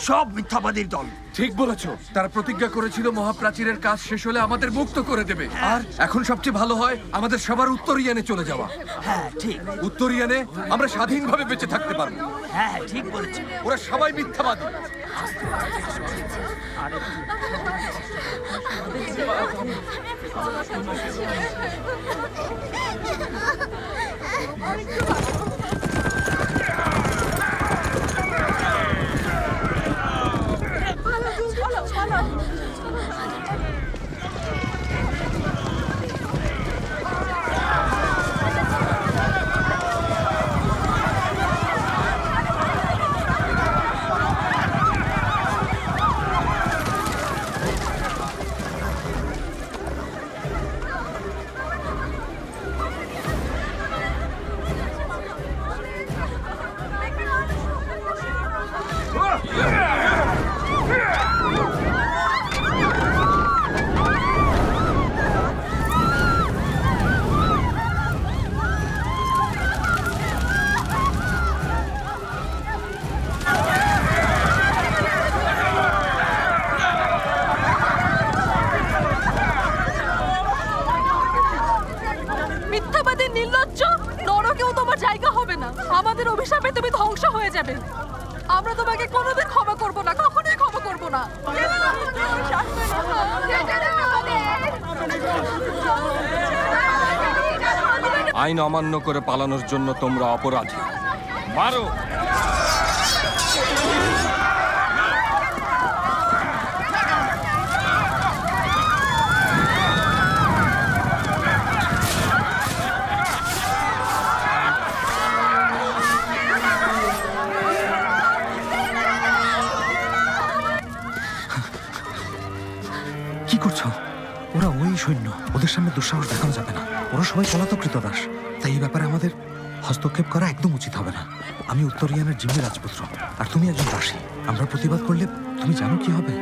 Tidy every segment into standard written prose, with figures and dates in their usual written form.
সব মিথ্যাবাদীর দল। ঠিক বলেছো, তারা প্রতিজ্ঞা করেছিল মহাপ্রাচীরের কাজ শেষ হলে আমাদের মুক্ত করে দেবে। আর এখন সবচেয়ে ভালো হয় আমাদের সবার উত্তরিয়ানে চলে যাওয়া। হ্যাঁ ঠিক, উত্তরিয়ানে আমরা স্বাধীনভাবে বেঁচে থাকতে পারবো। হ্যাঁ ঠিক বলেছে। ওরা সবাই মিথ্যাবাদী। মিথ্যাবাদী নির্লজ্জ, নরকেও তোমার জায়গা হবে না। আমাদের অভিশাপে তুমি ধ্বংস হয়ে যাবে। আমরা তোমাকে কোনোদিন ক্ষমা করব না, কখনোই ক্ষমা করব না। আইন অমান্য করে পালানোর জন্য তোমরা অপরাধী। মারো। কি করছো? ওরা ওই সৈন্য, ওদের সামনে দুঃসাহস দেখানো যাবে না। ওরা সবাই পলাতক ক্রীতদাস, তাই এই ব্যাপারে আমাদের হস্তক্ষেপ করা একদম উচিত হবে না। আমি উত্তরিয়ানের জিম্মি রাজপুত্র, আর তুমি একজন দাসী। আমরা প্রতিবাদ করলে তুমি জানো কি হবে?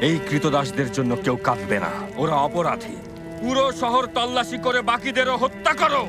এই ক্রীতদাসদের জন্য কেউ কাঁদবে না। ওরা অপরাধী। পুরো শহর তল্লাশি করে বাকিদেরও হত্যা করো।